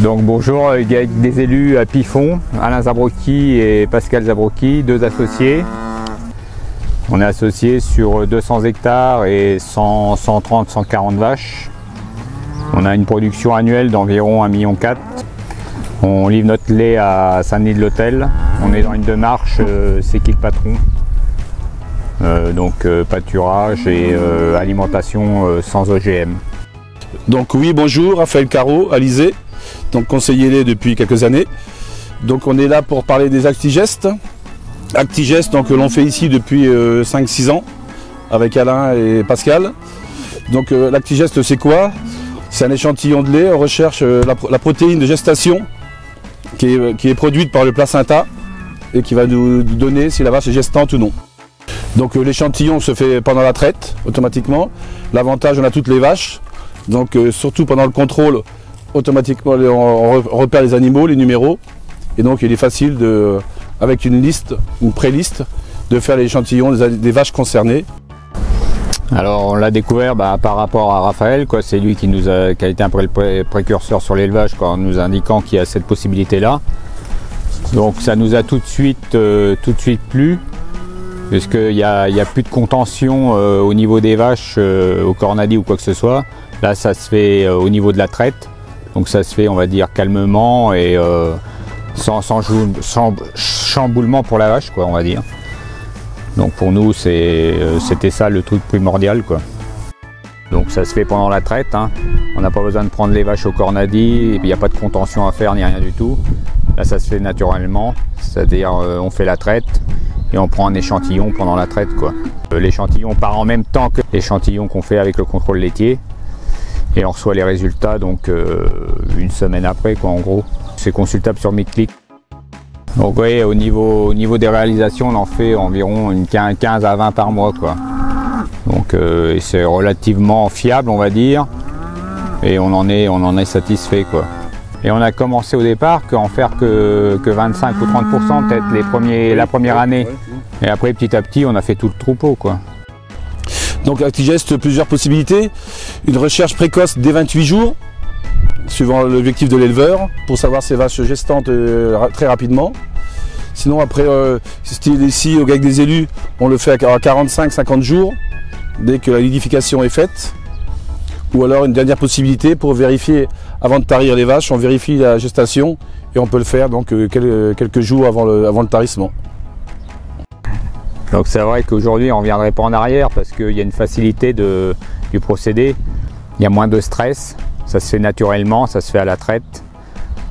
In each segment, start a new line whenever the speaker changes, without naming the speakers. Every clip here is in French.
Donc bonjour, avec des élus à Pifon, Alain Zabrocki et Pascal Zabrocki, deux associés. On est associés sur 200 hectares et 130-140 vaches. On a une production annuelle d'environ 1,4 million. On livre notre lait à Saint-Denis-de-l'Hôtel. On est dans une démarche c'est qui le patron. Donc pâturage et alimentation sans OGM.
Donc oui, bonjour, Raphaël Caro, Alizé, donc conseiller lait depuis quelques années. Donc on est là pour parler des Actigest. Actigest, donc l'on fait ici depuis 5-6 ans avec Alain et Pascal. Donc l'Actigest c'est quoi? C'est un échantillon de lait, on recherche la protéine de gestation qui est produite par le placenta et qui va nous donner si la vache est gestante ou non. Donc l'échantillon se fait pendant la traite automatiquement. L'avantage, on a toutes les vaches. Donc surtout pendant le contrôle, automatiquement on repère les animaux, les numéros. Et donc il est facile, avec une liste, une pré-liste, de faire l'échantillon des vaches concernées.
Alors on l'a découvert par rapport à Raphaël, c'est lui qui a été un peu le précurseur sur l'élevage, en nous indiquant qu'il y a cette possibilité-là. Donc ça nous a tout de suite plu, puisqu'il n'y a plus de contention au niveau des vaches, au cornadi ou quoi que ce soit. Là, ça se fait au niveau de la traite, donc ça se fait, on va dire, calmement et sans chamboulement pour la vache, on va dire. Donc pour nous, c'était ça le truc primordial, Donc ça se fait pendant la traite, On n'a pas besoin de prendre les vaches au cornadi, et puis il n'y a pas de contention à faire ni rien du tout. Là, ça se fait naturellement, c'est-à-dire on fait la traite et on prend un échantillon pendant la traite, L'échantillon part en même temps que l'échantillon qu'on fait avec le contrôle laitier. Et on reçoit les résultats donc une semaine après, en gros. C'est consultable sur MiClick. Donc oui, au niveau des réalisations, on en fait environ 15 à 20 par mois, Donc c'est relativement fiable, on va dire. Et on en est satisfait, Et on a commencé au départ qu'en faire que 25 ou 30% peut-être la première année. Et après petit à petit on a fait tout le troupeau,
Donc Actigest, plusieurs possibilités. Une recherche précoce dès 28 jours, suivant l'objectif de l'éleveur, pour savoir ces vaches gestantes très rapidement. Sinon après, style ici au GAC des élus, on le fait à 45-50 jours, dès que la nidification est faite. Ou alors une dernière possibilité pour vérifier, avant de tarir les vaches, on vérifie la gestation et on peut le faire donc quelques jours avant le tarissement.
Donc c'est vrai qu'aujourd'hui on ne reviendrait pas en arrière parce qu'il y a une facilité du procédé, il y a moins de stress, ça se fait naturellement, ça se fait à la traite.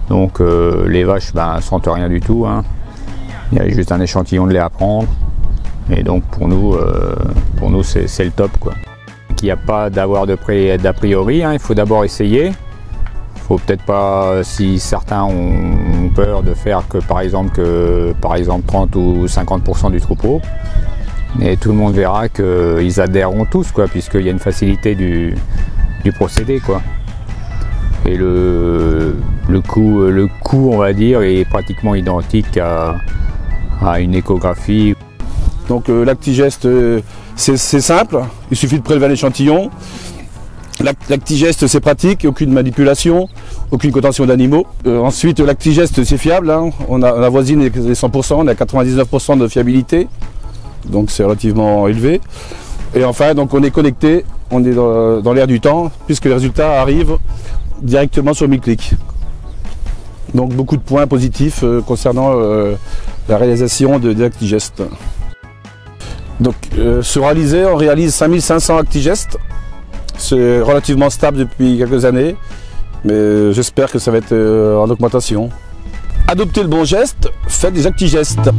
Donc les vaches ne sentent rien du tout, Il y a juste un échantillon de lait à prendre. Et donc pour nous c'est le top, Il n'y a pas d'avoir d'a priori, il faut d'abord essayer. Il faut peut-être pas, si certains ont peur de faire que par exemple 30 ou 50% du troupeau. Et tout le monde verra qu'ils adhéreront tous, puisqu'il y a une facilité du procédé, Et le coût, on va dire, est pratiquement identique à une échographie.
Donc l'Actigest, c'est simple, il suffit de prélever un échantillon. L'Actigest c'est pratique, aucune manipulation, aucune contention d'animaux. Ensuite l'Actigest c'est fiable, on avoisine les 100%, on a 99% de fiabilité, donc c'est relativement élevé. Et enfin donc on est connecté, on est dans l'air du temps, puisque les résultats arrivent directement sur MiClick. Donc beaucoup de points positifs concernant la réalisation de l'Actigest. Donc sur Alizé, on réalise 5500 Actigest. C'est relativement stable depuis quelques années, mais j'espère que ça va être en augmentation. Adoptez le bon geste, faites des Actigestes.